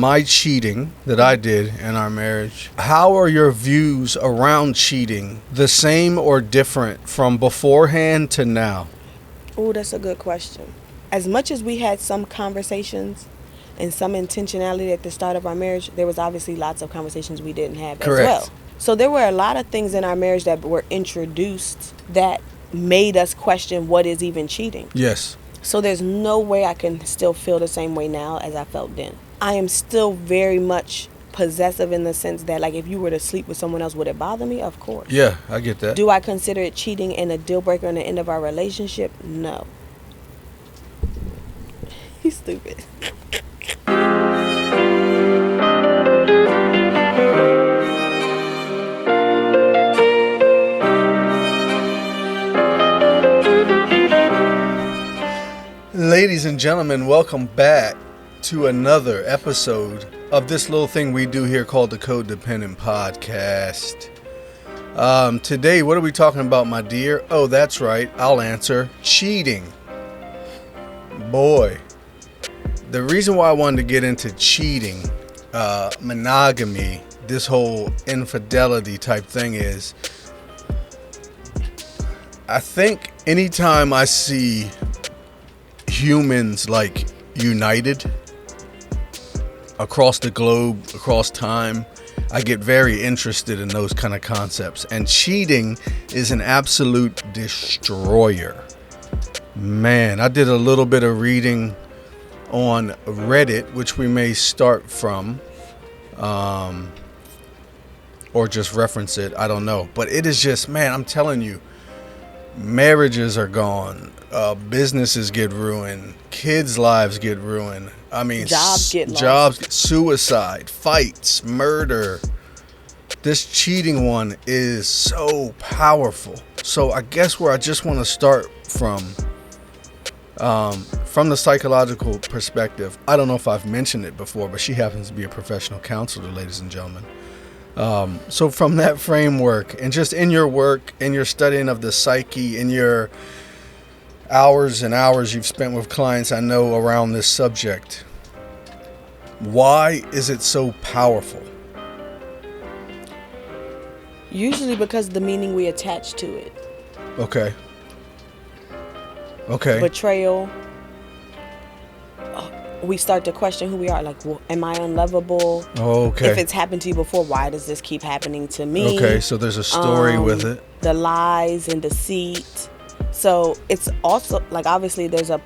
my cheating that I did in our marriage. How are your views around cheating the same or different from beforehand to now? Oh, that's a good question. As much as we had some conversations and some intentionality at the start of our marriage, there was obviously lots of conversations we didn't have Correct. as well. So there were a lot of things in our marriage that were introduced that made us question what is even cheating. Yes. So there's no way I can still feel the same way now as I felt then. I am still very much possessive in the sense that, like, if you were to sleep with someone else, would it bother me? Of course. Yeah, I get that. Do I consider it cheating and a deal breaker in the end of our relationship? No. He's stupid. Ladies and gentlemen, welcome back to another episode of this little thing we do here called the Codependent Podcast. Today, what are we talking about, my dear? Oh, that's right. I'll answer. Cheating. Boy, the reason why I wanted to get into cheating, monogamy, this whole infidelity type thing is, I think anytime I see humans like united across the globe, across time, I get very interested in those kind of concepts. And cheating is an absolute destroyer. Man, I did a little bit of reading on Reddit, which we may start from, or just reference it. I don't know. But it is just, man, I'm telling you, marriages are gone. Businesses get ruined. Kids' lives get ruined. I mean, jobs get lost. Suicide, fights, murder. This cheating one is so powerful. So I guess where I just want to start from the psychological perspective, I don't know if I've mentioned it before, but she happens to be a professional counselor, ladies and gentlemen. So from that framework, and just in your work, in your studying of the psyche, in your hours and hours you've spent with clients I know around this subject, why is it so powerful? Usually because of the meaning we attach to it. Okay. Betrayal. We start to question who we are. Like, well, am I unlovable? Okay. If it's happened to you before, why does this keep happening to me? Okay, so there's a story with it. The lies and deceit. So it's also, like, obviously there's a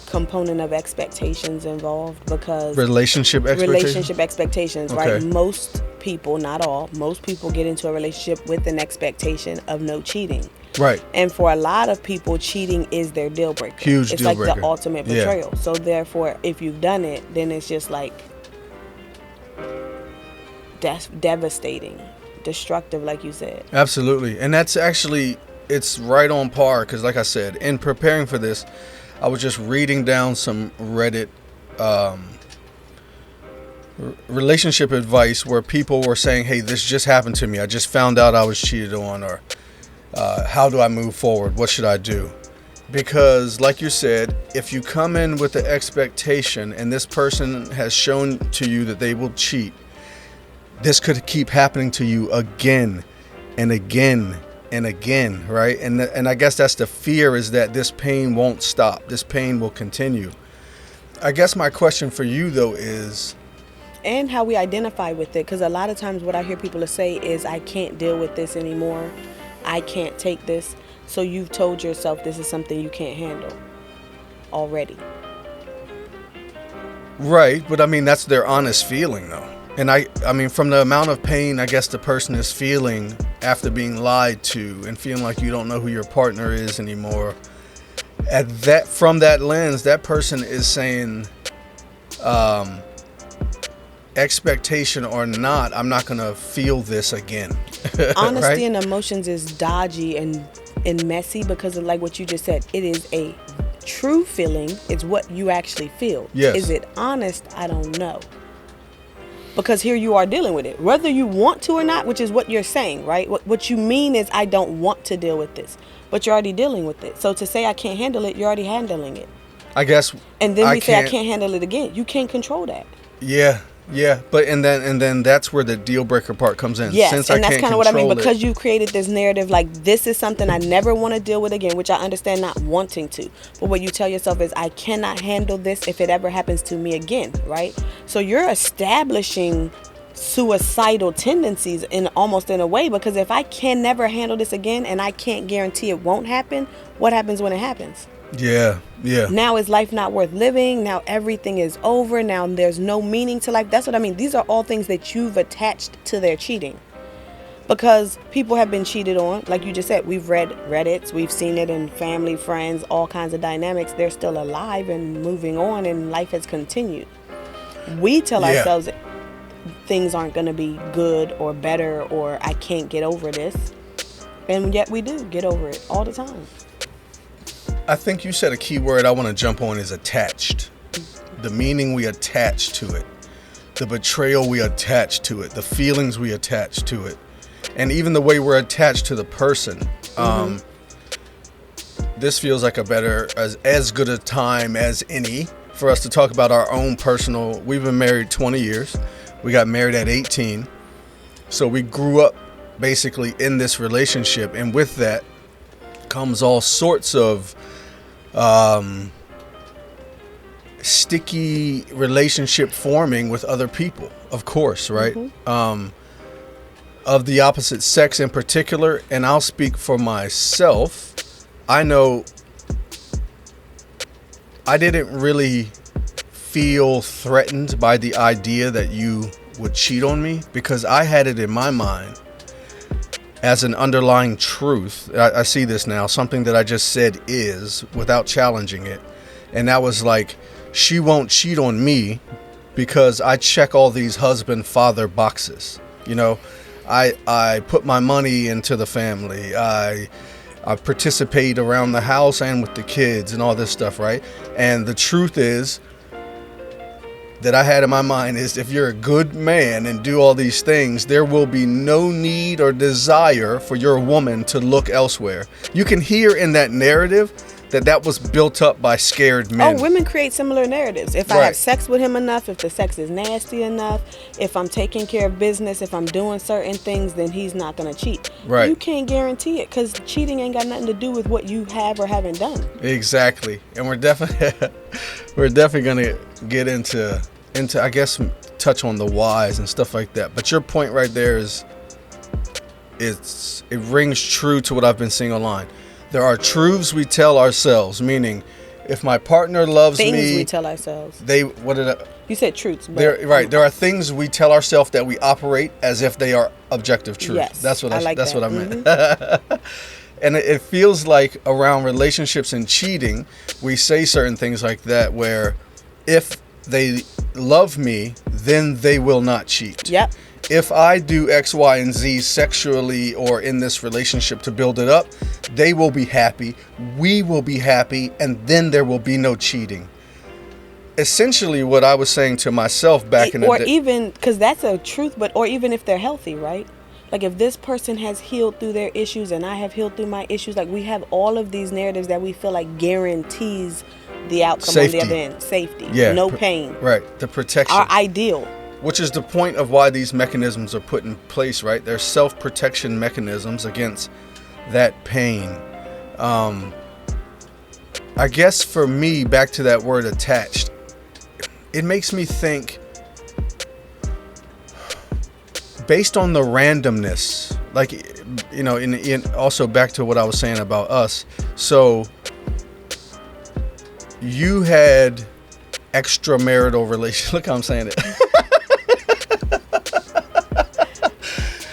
component of expectations involved because... Relationship expectations, okay. Right? Most people, not all, most people get into a relationship with an expectation of no cheating. Right. And for a lot of people, cheating is their deal breaker. Huge it's deal like breaker. The ultimate betrayal. Yeah. So therefore, if you've done it, then it's just like devastating, destructive, like you said. Absolutely. And that's actually, it's right on par because, like I said, in preparing for this, I was just reading down some Reddit relationship advice where people were saying, hey, this just happened to me. I just found out I was cheated on, or how do I move forward? What should I do? Because like you said, if you come in with the expectation and this person has shown to you that they will cheat, this could keep happening to you again and again and again, right? And I guess that's the fear, is that this pain won't stop. This pain will continue. I guess my question for you, though, is... And how we identify with it. Because a lot of times what I hear people say is, I can't deal with this anymore. I can't take this. So you've told yourself this is something you can't handle already. Right, but I mean, that's their honest feeling, though. And I mean, from the amount of pain I guess the person is feeling after being lied to and feeling like you don't know who your partner is anymore, from that lens, that person is saying, expectation or not, I'm not gonna feel this again. Honesty right? and emotions is dodgy and messy because of, like what you just said, it is a true feeling. It's what you actually feel. Yes. Is it honest? I don't know. Because here you are dealing with it, whether you want to or not, which is what you're saying, right? What you mean is, I don't want to deal with this, but you're already dealing with it. So to say I can't handle it, you're already handling it. I guess. And then we say I can't handle it again. You can't control that. Yeah, Yeah, but and then that's where the deal breaker part comes in. Yes, Since and I that's can't kind of what I mean, control because it. you created this narrative like this is something I never want to deal with again, which I understand not wanting to. But what you tell yourself is I cannot handle this if it ever happens to me again, right? So you're establishing suicidal tendencies in almost in a way, because if I can never handle this again and I can't guarantee it won't happen, what happens when it happens? Yeah, yeah. Now is life not worth living? Now everything is over. Now there's no meaning to life. That's what I mean. These are all things that you've attached to their cheating. Because people have been cheated on. Like you just said, we've read Reddits. We've seen it in family, friends, all kinds of dynamics. They're still alive and moving on, and life has continued. We tell ourselves things aren't going to be good or better, or I can't get over this. And yet we do get over it all the time. I think you said a key word I want to jump on is attached. The meaning we attach to it. The betrayal we attach to it. The feelings we attach to it. And even the way we're attached to the person. This feels like as good a time as any for us to talk about our own personal. We've been married 20 years. We got married at 18. So we grew up basically in this relationship. And with that comes all sorts of sticky relationship forming with other people, of course, right? Of the opposite sex in particular. And I'll speak for myself. I know I didn't really feel threatened by the idea that you would cheat on me, because I had it in my mind as an underlying truth. I see this now, something that I just said is without challenging it. And that was like, she won't cheat on me because I check all these husband, father boxes. You know, I put my money into the family. I participate around the house and with the kids and all this stuff, right? And the truth is that I had in my mind is, if you're a good man and do all these things, there will be no need or desire for your woman to look elsewhere. You can hear in that narrative that was built up by scared men. Oh, women create similar narratives. If I have sex with him enough, if the sex is nasty enough, if I'm taking care of business, if I'm doing certain things, then he's not going to cheat. Right. You can't guarantee it, because cheating ain't got nothing to do with what you have or haven't done. Exactly. And we're definitely going to get into I guess touch on the whys and stuff like that. But your point right there is it rings true to what I've been seeing online. There are truths we tell ourselves, meaning if my partner loves me, things we tell ourselves. You said truths. There are things we tell ourselves that we operate as if they are objective truth. Yes, that's what I meant. And it feels like around relationships and cheating, we say certain things like that, where if they love me, then they will not cheat. Yep. If I do X, Y, and Z sexually or in this relationship to build it up, they will be happy, we will be happy, and then there will be no cheating. Essentially what I was saying to myself back in the day. Or even, because that's a truth, or even if they're healthy, right? Like if this person has healed through their issues and I have healed through my issues, like we have all of these narratives that we feel like guarantees the outcome Safety. on the other end. Safety. Yeah. No pain. Right. The protection. Our ideal. Which is the point of why these mechanisms are put in place, right? They're self-protection mechanisms against that pain. I guess for me, back to that word attached, it makes me think, based on the randomness, like, you know, in also back to what I was saying about us. So you had extramarital relations. Look how I'm saying it.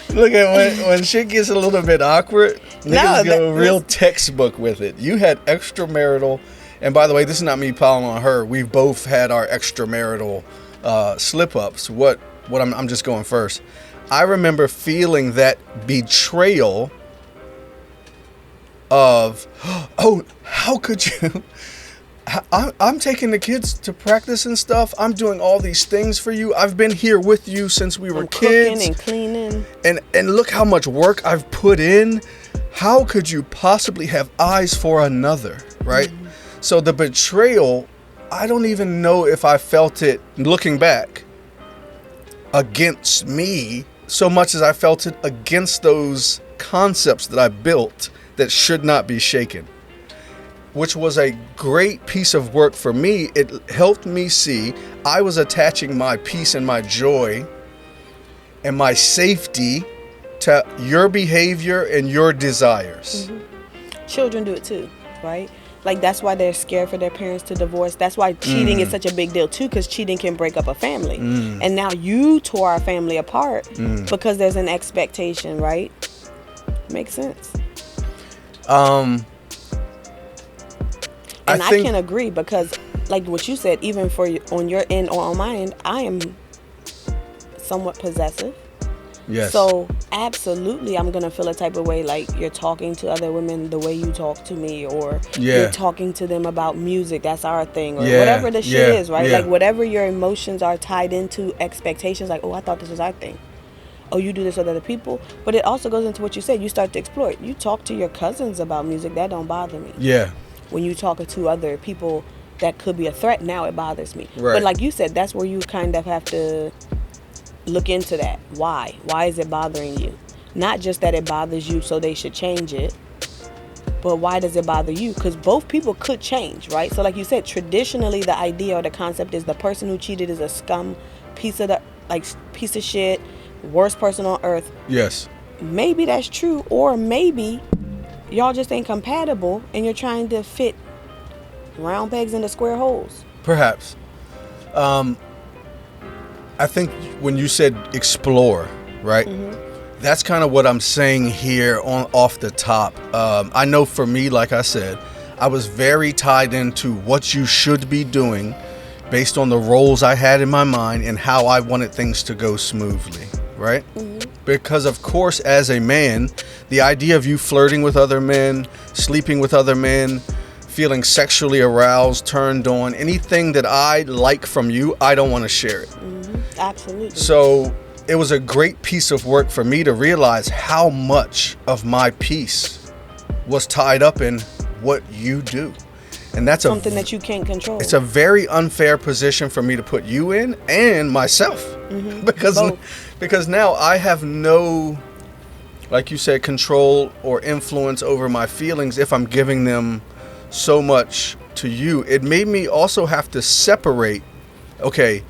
Look at when shit gets a little bit awkward, niggas go real textbook with it. You had extramarital, and by the way, this is not me piling on her. We've both had our extramarital slip-ups. I'm just going first. I remember feeling that betrayal of, oh, how could you? I'm taking the kids to practice and stuff. I'm doing all these things for you. I've been here with you since we were kids. Cooking and cleaning. And look how much work I've put in. How could you possibly have eyes for another, right? Mm-hmm. So the betrayal, I don't even know if I felt it looking back. against me so much as I felt it against those concepts that I built that should not be shaken, which was a great piece of work for me. It helped me see I was attaching my peace and my joy and my safety to your behavior and your desires. Children do it too, right? Like, that's why they're scared for their parents to divorce. That's why cheating is such a big deal too, because cheating can break up a family. And now you tore our family apart because there's an expectation, right? Makes sense. And I can agree, because like what you said, even for on your end or on my end, I am somewhat possessive. Yes. So absolutely, I'm gonna feel a type of way, like you're talking to other women the way you talk to me, or you're talking to them about music. That's our thing, or whatever the shit is, right? Like whatever your emotions are tied into expectations. Like, oh, I thought this was our thing. Oh, you do this with other people. But it also goes into what you said. You start to explore it. You talk to your cousins about music. That don't bother me. Yeah. When you talk to other people that could be a threat, now it bothers me. Right. But like you said, that's where you kind of have to look into that. Why? Why is it bothering you? Not just that it bothers you so they should change it, but why does it bother you? Because both people could change, right? So like you said, traditionally the idea or the concept is the person who cheated is a scum, piece of shit, worst person on earth. Yes. Maybe that's true, or maybe y'all just ain't compatible and you're trying to fit round pegs into square holes. Perhaps. I think when you said explore, right? That's kind of what I'm saying here off the top. I know for me, like I said, I was very tied into what you should be doing based on the roles I had in my mind and how I wanted things to go smoothly, right? Because of course, as a man, the idea of you flirting with other men, sleeping with other men, feeling sexually aroused, turned on, anything that I like from you, I don't want to share it. Absolutely. So it was a great piece of work for me to realize how much of my peace was tied up in what you do. And that's something that you can't control. It's a very unfair position for me to put you in and myself. Because now I have no, like you said, control or influence over my feelings if I'm giving them so much to you. It made me also have to separate, okay,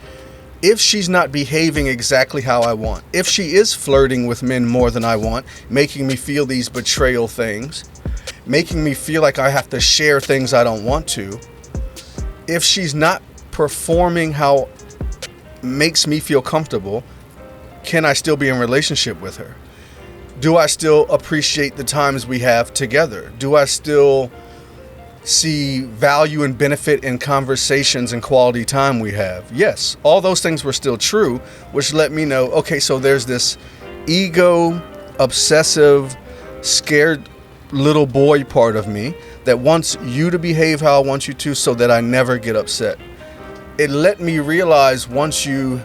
if she's not behaving exactly how I want, if she is flirting with men more than I want, making me feel these betrayal things, making me feel like I have to share things I don't want to, if she's not performing how makes me feel comfortable, can I still be in relationship with her? Do I still appreciate the times we have together? Do I still see value and benefit in conversations and quality time we have? Yes, all those things were still true, which let me know, okay, so there's this ego, obsessive, scared little boy part of me that wants you to behave how I want you to so that I never get upset. It let me realize once you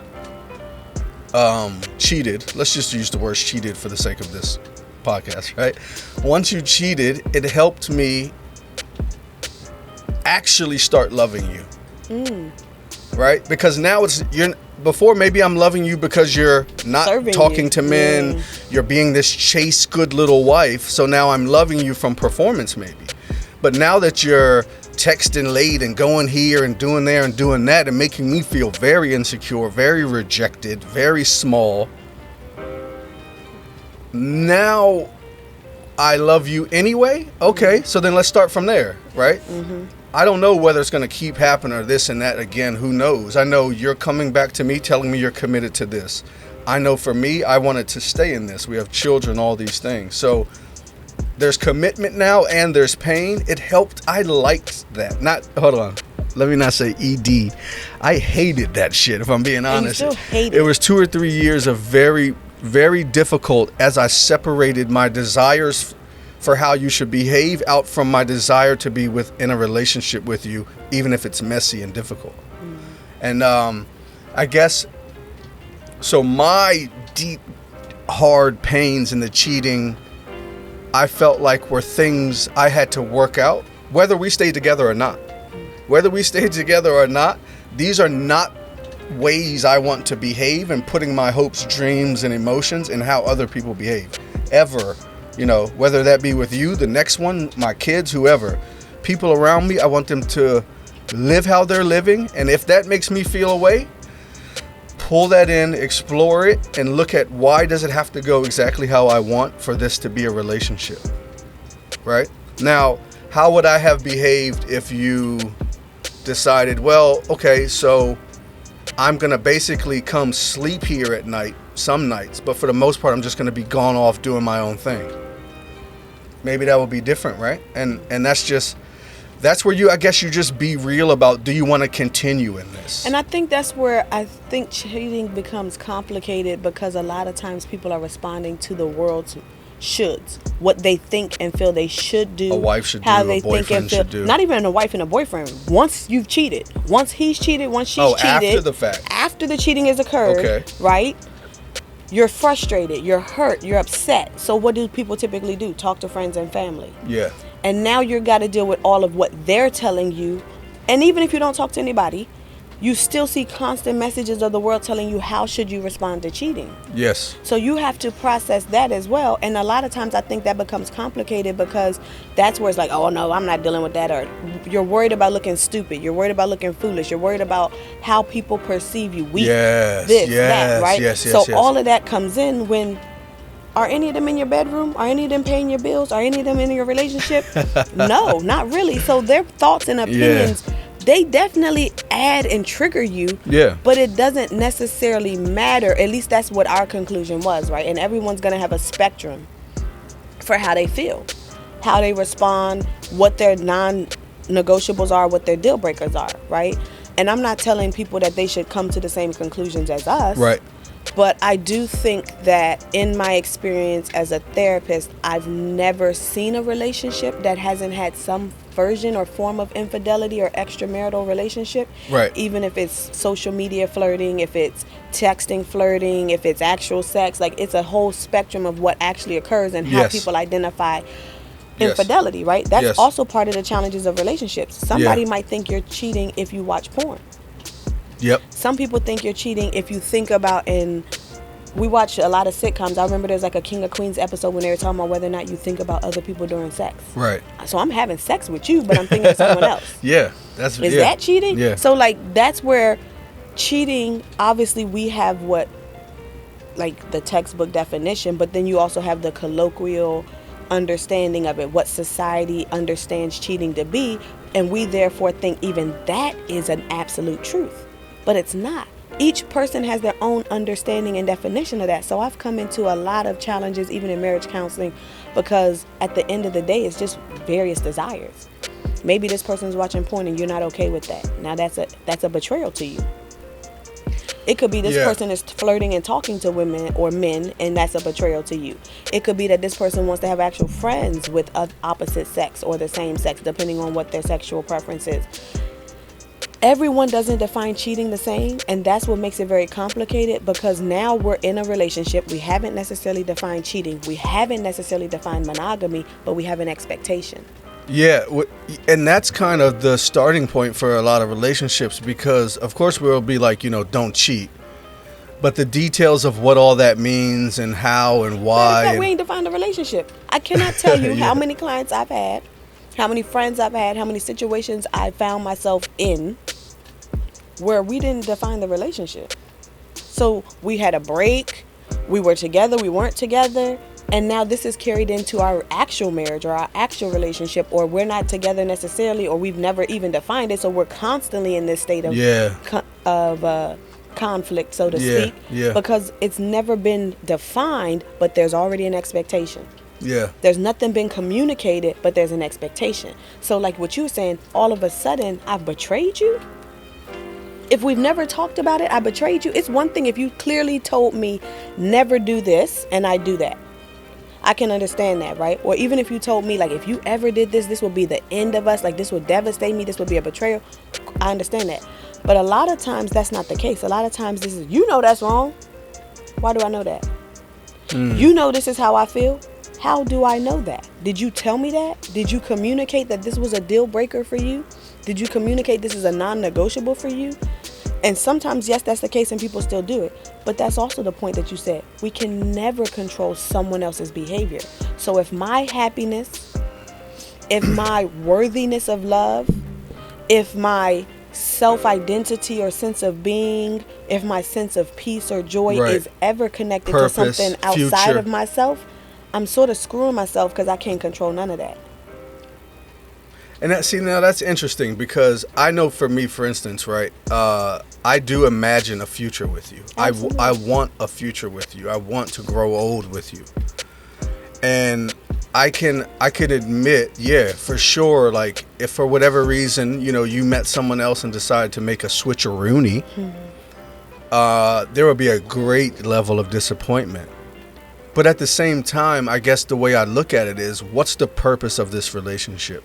cheated, let's just use the word cheated for the sake of this podcast, right? Once you cheated, it helped me actually start loving you. Right? Because now before maybe I'm loving you because you're not serving talking to men, you're being this chaste good little wife, so now I'm loving you from performance maybe. But now that you're texting late and going here and doing there and doing that and making me feel very insecure, very rejected, very small, now I love you anyway? Okay, so then let's start from there, right? I don't know whether it's going to keep happening or this and that again. Who knows? I know you're coming back to me telling me you're committed to this. I know for me, I wanted to stay in this. We have children, all these things. So there's commitment now and there's pain. It helped. I liked that. Hold on. Let me not say ED. I hated that shit, if I'm being honest. You still hate it. It was 2 or 3 years of very, very difficult as I separated my desires for how you should behave out from my desire to be in a relationship with you, even if it's messy and difficult. And I guess, so my deep, hard pains in the cheating, I felt like were things I had to work out, whether we stayed together or not. Whether we stayed together or not, these are not ways I want to behave and putting my hopes, dreams, and emotions in how other people behave. Ever. You know, whether that be with you, the next one, my kids, whoever. People around me, I want them to live how they're living. And if that makes me feel a way, pull that in, explore it, and look at why does it have to go exactly how I want for this to be a relationship. Right? Now, how would I have behaved if you decided, well, okay, so I'm going to basically come sleep here at night, some nights, but for the most part, I'm just going to be gone off doing my own thing. Maybe that would be different, right? And that's where I guess you just be real about, do you want to continue in this? And I think that's where I think cheating becomes complicated, because a lot of times people are responding to the world's shoulds, what they think and feel they should do, a wife should how do, they a boyfriend think and feel. should do. Not even a wife and a boyfriend. Once you've cheated, once he's cheated, once she's cheated. After the fact. After the cheating has occurred, okay. Right? You're frustrated, you're hurt, you're upset. So what do people typically do? Talk to friends and family. Yeah. And now you've got to deal with all of what they're telling you. And even if you don't talk to anybody, you still see constant messages of the world telling you how should you respond to cheating. Yes. So you have to process that as well. And a lot of times I think that becomes complicated, because that's where it's like, oh no, I'm not dealing with that. Or you're worried about looking stupid. You're worried about looking foolish. You're worried about how people perceive you. Weak, that, right? Yes. All of that comes in when, are any of them in your bedroom? Are any of them paying your bills? Are any of them in your relationship? No, not really. So their thoughts and opinions, they definitely add and trigger you. Yeah. But it doesn't necessarily matter. At least that's what our conclusion was, right? And everyone's going to have a spectrum for how they feel, how they respond, what their non-negotiables are, what their deal breakers are, right? And I'm not telling people that they should come to the same conclusions as us. Right. But I do think that in my experience as a therapist, I've never seen a relationship that hasn't had some version or form of infidelity or extramarital relationship. Right. Even if it's social media flirting, if it's texting flirting, if it's actual sex, like it's a whole spectrum of what actually occurs and how people identify infidelity, right? That's also part of the challenges of relationships. Somebody might think you're cheating if you watch porn. Yep. Some people think you're cheating if you think about, and we watch a lot of sitcoms. I remember there's like a King of Queens episode when they were talking about whether or not you think about other people during sex. Right. So I'm having sex with you, but I'm thinking of someone else. Yeah. Is that cheating? Yeah. So like that's where cheating, obviously we have what, like the textbook definition, but then you also have the colloquial understanding of it, what society understands cheating to be, and we therefore think even that is an absolute truth. But it's not. Each person has their own understanding and definition of that. So I've come into a lot of challenges, even in marriage counseling, because at the end of the day, it's just various desires. Maybe this person's watching porn and you're not okay with that. Now that's a betrayal to you. It could be this person is flirting and talking to women or men, and that's a betrayal to you. It could be that this person wants to have actual friends with opposite sex or the same sex, depending on what their sexual preference is. Everyone doesn't define cheating the same, and that's what makes it very complicated, because now we're in a relationship. We haven't necessarily defined cheating. We haven't necessarily defined monogamy, but we have an expectation. Yeah, and that's kind of the starting point for a lot of relationships, because of course we'll be like, don't cheat. But the details of what all that means and how and why. We ain't defined a relationship. I cannot tell you how many clients I've had, how many friends I've had, how many situations I found myself in where we didn't define the relationship. So we had a break, we were together, we weren't together, and now this is carried into our actual marriage or our actual relationship, or we're not together necessarily, or we've never even defined it, so we're constantly in this state of conflict, so to speak, because it's never been defined, but there's already an expectation. Yeah. There's nothing been communicated, but there's an expectation. So like what you were saying, all of a sudden, I've betrayed you? If we've never talked about it, I betrayed you. It's one thing if you clearly told me never do this and I do that. I can understand that, right? Or even if you told me, like, if you ever did this, this would be the end of us. Like, this would devastate me. This would be a betrayal. I understand that. But a lot of times that's not the case. A lot of times this is, that's wrong. Why do I know that? This is how I feel. How do I know that? Did you tell me that? Did you communicate that this was a deal breaker for you? Did you communicate this is a non-negotiable for you? And sometimes, yes, that's the case and people still do it. But that's also the point that you said. We can never control someone else's behavior. So if my happiness, if my worthiness of love, if my self-identity or sense of being, if my sense of peace or joy Right. is ever connected Purpose, to something outside future. of myself, I'm sort of screwing myself because I can't control none of that. And now that's interesting because I know for me, for instance, right, I do imagine a future with you. Absolutely. I want a future with you. I want to grow old with you. And I could admit, yeah, for sure, like if for whatever reason, you met someone else and decided to make a switcheroony, there would be a great level of disappointment. But at the same time, I guess the way I look at it is, what's the purpose of this relationship?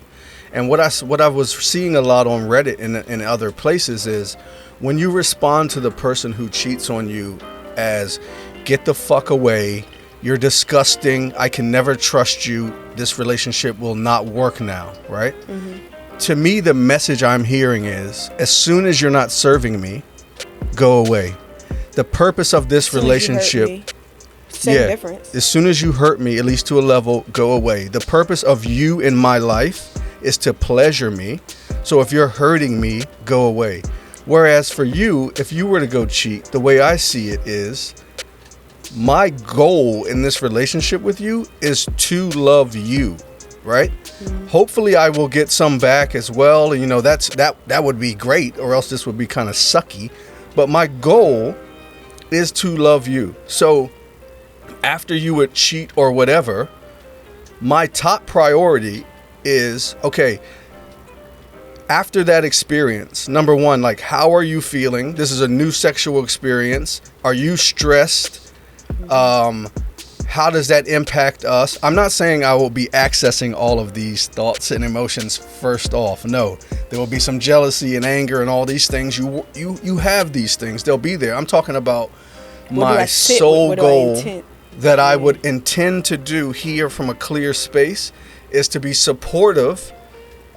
And what I was seeing a lot on Reddit and other places is when you respond to the person who cheats on you as get the fuck away, you're disgusting, I can never trust you, this relationship will not work now, right? To me, the message I'm hearing is as soon as you're not serving me, go away. The purpose of this relationship, Same difference. as soon as you hurt me, at least to a level, go away. The purpose of you in my life is to pleasure me. So if you're hurting me, go away. Whereas for you, if you were to go cheat, the way I see it is, my goal in this relationship with you is to love you, right? Hopefully I will get some back as well. And that would be great, or else this would be kind of sucky. But my goal is to love you. So after you would cheat or whatever, my top priority is, okay, after that experience, number one, like, how are you feeling? This is a new sexual experience. Are you stressed? How does that impact us? I'm not saying I will be accessing all of these thoughts and emotions first off. No, there will be some jealousy and anger and all these things. You have these things. They'll be there. I'm talking about my sole goal that I would intend to do here from a clear space is to be supportive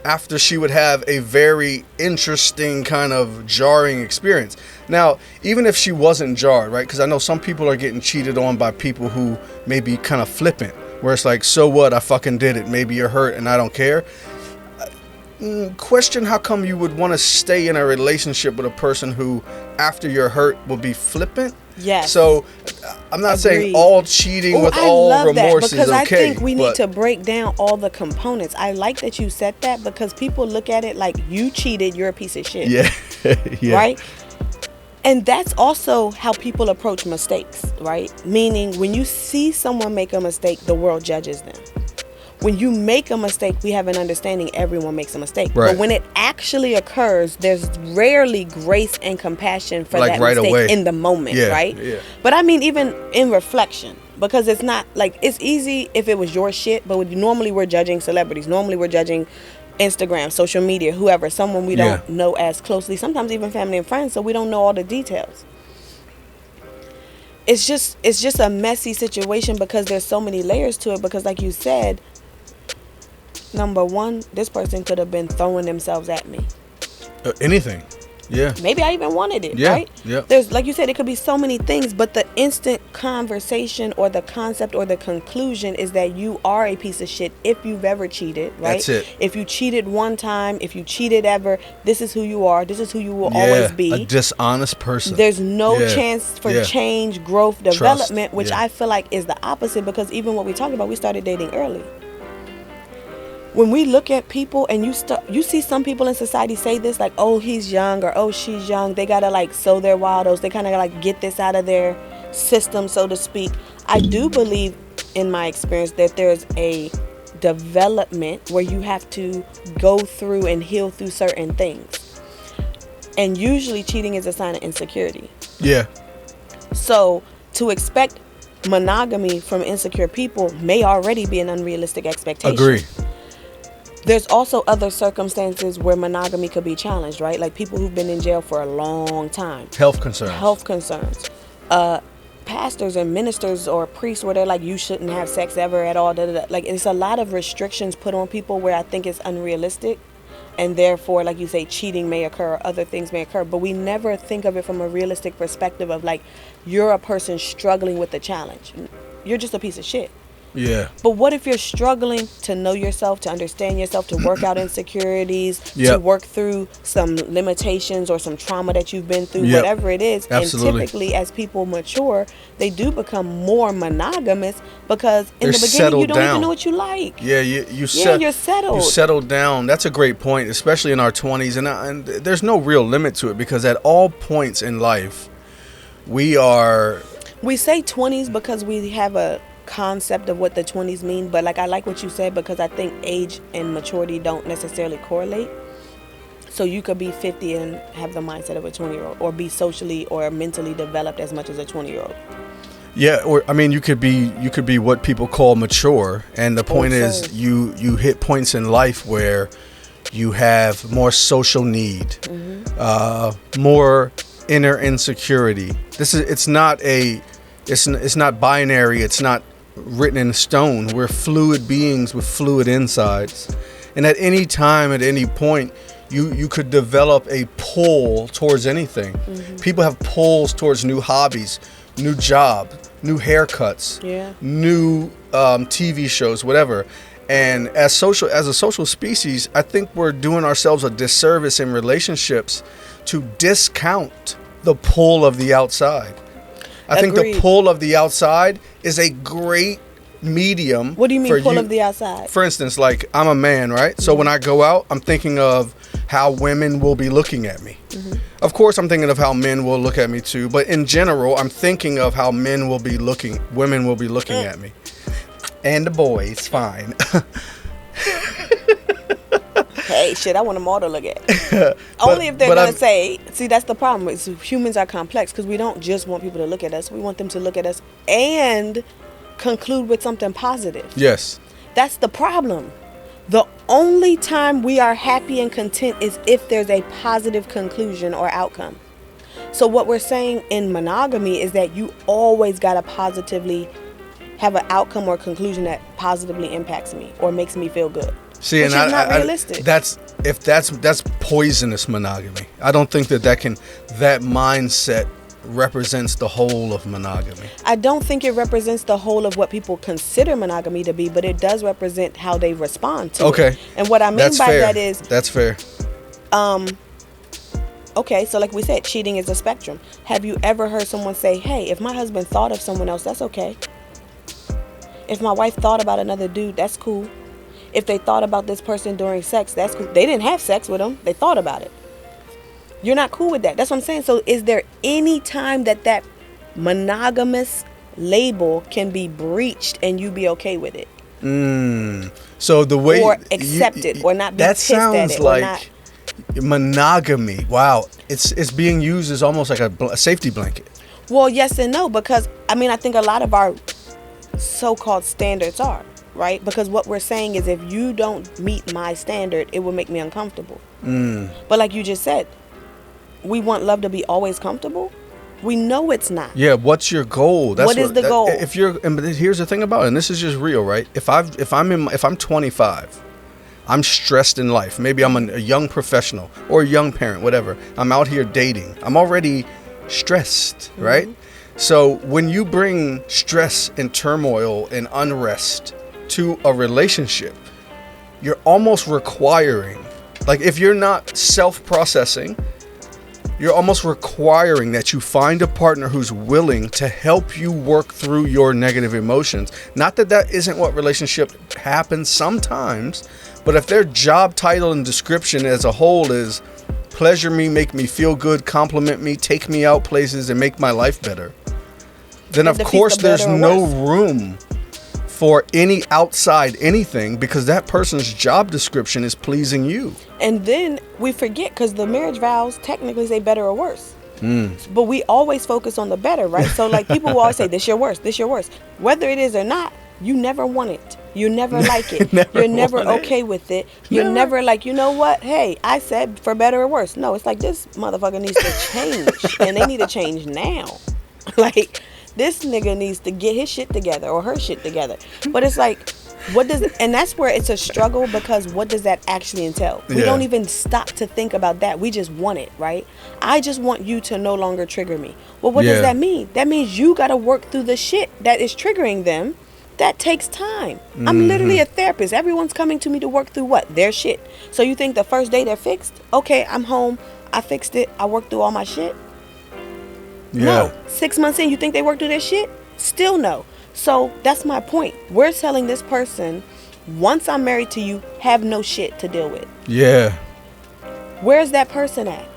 after she would have a very interesting kind of jarring experience. Now, even if she wasn't jarred, right? Because I know some people are getting cheated on by people who may be kind of flippant, where it's like, so what? I fucking did it. Maybe you're hurt and I don't care. Question how come you would want to stay in a relationship with a person who, after you're hurt, will be flippant? Yes. So I'm not saying all cheating with all remorse is okay. Because I think we need to break down all the components. I like that you said that because people look at it like you cheated, you're a piece of shit. Yeah. Yeah. Right? And that's also how people approach mistakes, right? Meaning when you see someone make a mistake, the world judges them. When you make a mistake, we have an understanding everyone makes a mistake. Right. But when it actually occurs, there's rarely grace and compassion for that right mistake away. In the moment, right? Yeah. But I mean, even in reflection, because it's not like, it's easy if it was your shit, but normally we're judging celebrities. Normally we're judging Instagram, social media, whoever, someone we don't know as closely, sometimes even family and friends, so we don't know all the details. It's just a messy situation because there's so many layers to it, because like you said, number one, this person could have been throwing themselves at me. Anything. Yeah. Maybe I even wanted it, Yeah. right? Yeah. There's, like you said, it could be so many things, but the instant conversation or the concept or the conclusion is that you are a piece of shit if you've ever cheated, right? That's it. If you cheated one time, if you cheated ever, this is who you are. This is who you will always be. A dishonest person. There's no chance for change, growth, development, which I feel like is the opposite, because even what we talked about, we started dating early. When we look at people and you see some people in society say this, like, oh, he's young or oh, she's young. They got to like sow their wild oats. They kind of like get this out of their system, so to speak. I do believe, in my experience, that there's a development where you have to go through and heal through certain things. And usually cheating is a sign of insecurity. Yeah. So to expect monogamy from insecure people may already be an unrealistic expectation. Agree. There's also other circumstances where monogamy could be challenged, right? Like people who've been in jail for a long time. Health concerns. Pastors and ministers or priests where they're like, you shouldn't have sex ever at all. Like, it's a lot of restrictions put on people where I think it's unrealistic. and therefore, like you say, cheating may occur, other things may occur, but we never think of it from a realistic perspective of like, you're a person struggling with the challenge. You're just a piece of shit. Yeah. But what if you're struggling to know yourself, to understand yourself, to work out insecurities, to Yep. work through some limitations or some trauma that you've been through, Yep. whatever it is. Absolutely. And typically, as people mature, they do become more monogamous because in They're the beginning, settled you don't down. even know what you like. Yeah, you're settled. You settled down. That's a great point, especially in our 20s. And there's no real limit to it because at all points in life, we say 20s because we have a concept of what the 20s mean, but like I like what you said because I think age and maturity don't necessarily correlate. So you could be 50 and have the mindset of a 20-year-old, or be socially or mentally developed as much as a 20-year-old. Yeah, or I mean, you could be what people call mature, and the point is, Also. you hit points in life where you have more social need, more inner insecurity. It's not binary. It's not written in stone. We're fluid beings with fluid insides, and at any time, at any point, you could develop a pull towards anything. People have pulls towards new hobbies, new job, new haircuts, new TV shows, whatever. And as a social species, I think we're doing ourselves a disservice in relationships to discount the pull of the outside. I think the pull of the outside is a great medium. What do you mean pull of the outside? For instance, like I'm a man, right? So when I go out, I'm thinking of how women will be looking at me. Of course, I'm thinking of how men will look at me too. But in general, I'm thinking of how women will be looking at me. And the boys, fine. Hey, shit, I want them all to look at. Only if they're going to say, see, that's the problem. Humans are complex because we don't just want people to look at us. We want them to look at us and conclude with something positive. Yes. That's the problem. The only time we are happy and content is if there's a positive conclusion or outcome. So what we're saying in monogamy is that you always got to positively have an outcome or conclusion that positively impacts me or makes me feel good. See, which and is not realistic. That's poisonous monogamy. I don't think that mindset represents the whole of monogamy. I don't think it represents the whole of what people consider monogamy to be, but it does represent how they respond to it. And what I mean that is... That's fair. Okay, so like we said, cheating is a spectrum. Have you ever heard someone say, hey, if my husband thought of someone else, that's okay. If my wife thought about another dude, that's cool. If they thought about this person during sex, that's cool. They didn't have sex with them. They thought about it. You're not cool with that. That's what I'm saying. So is there any time that monogamous label can be breached and you be okay with it? So the way... Or accept it or not be pissed at it. That sounds like monogamy. Wow. It's being used as almost like a safety blanket. Well, yes and no, because, I mean, I think a lot of our so-called standards are, right? Because what we're saying is if you don't meet my standard, it will make me uncomfortable. But like you just said, we want love to be always comfortable. We know it's not. Yeah, what's your goal? What is the goal? But here's the thing about it, and this is just real, right? If I'm 25, I'm stressed in life. Maybe I'm a young professional or a young parent, whatever. I'm out here dating. I'm already stressed, right? So when you bring stress and turmoil and unrest to a relationship, you're almost requiring, like if you're not self-processing, you're almost requiring that you find a partner who's willing to help you work through your negative emotions. Not that isn't what relationship happens sometimes, but if their job title and description as a whole is pleasure me, make me feel good, compliment me, take me out places and make my life better, then of course there's no room for any outside anything because that person's job description is pleasing you. And then we forget because the marriage vows technically say better or worse. But we always focus on the better, right? So like people will always say, this your worst, this your worst. Whether it is or not, you never want it. You never like it. You're never okay with it. You're never like, you know what? Hey, I said for better or worse. No, it's like this motherfucker needs to change. And they need to change now. Like, this nigga needs to get his shit together or her shit together. But it's like, What does, and that's where it's a struggle, because what does that actually entail? We Yeah. don't even stop to think about that. We just want it, right? I just want you to no longer trigger me. Well, what Yeah. does that mean? That means you got to work through the shit that is triggering them. That takes time. I'm literally a therapist. Everyone's coming to me to work through what? Their shit. So you think the first day they're fixed? Okay, I'm home. I fixed it. I worked through all my shit. Yeah. No. 6 months in, you think they worked through their shit? Still no. So that's my point. We're telling this person, once I'm married to you, have no shit to deal with. Yeah. Where's that person at?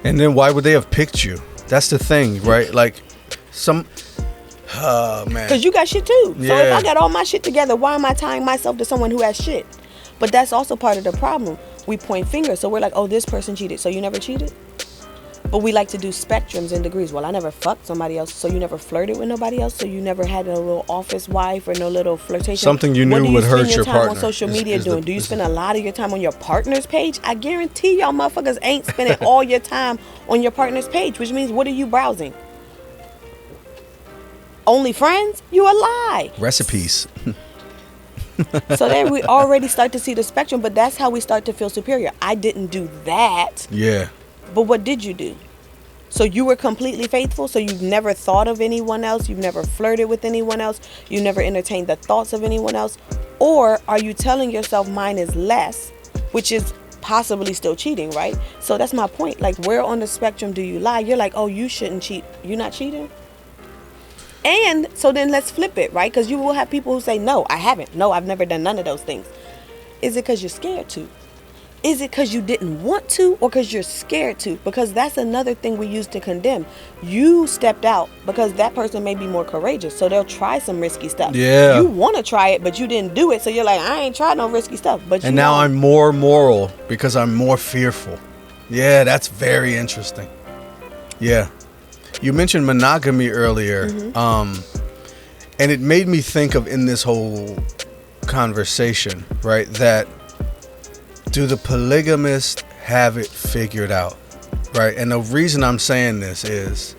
And then why would they have picked you? That's the thing, right? Like, oh man. Because you got shit too. So if Yeah. I got all my shit together, why am I tying myself to someone who has shit? But that's also part of the problem. We point fingers. So we're like, oh, this person cheated. So you never cheated? But we like to do spectrums and degrees. Well, I never fucked somebody else. So you never flirted with nobody else? So you never had a little office wife or no little flirtation? Something you What knew do would hurt spend your time partner on social is- media is the- doing? Do you is- spend a lot of your time on your partner's page? I guarantee y'all motherfuckers ain't spending all your time on your partner's page, which means what are you browsing? Only friends? You a lie. Recipes. So there we already start to see the spectrum, but that's how we start to feel superior. I didn't do that, Yeah. but what did you do? So you were completely faithful, so you've never thought of anyone else, you've never flirted with anyone else, you never entertained the thoughts of anyone else? Or are you telling yourself mine is less, which is possibly still cheating, right? So that's my point. Like, where on the spectrum do you lie? You're like, oh, you shouldn't cheat. You're not cheating? And so then let's flip it, right? Because you will have people who say, no, I haven't. No, I've never done none of those things. Is it because you're scared to? Is it because you didn't want to, or because you're scared to? Because that's another thing we use to condemn. You stepped out because that person may be more courageous, so they'll try some risky stuff. Yeah. You want to try it, but you didn't do it, so you're like, I ain't tried no risky stuff. But And you now won't. I'm more moral because I'm more fearful. Yeah, that's very interesting. Yeah. You mentioned monogamy earlier. And it made me think of, in this whole conversation, right, that do the polygamists have it figured out, right? And the reason I'm saying this is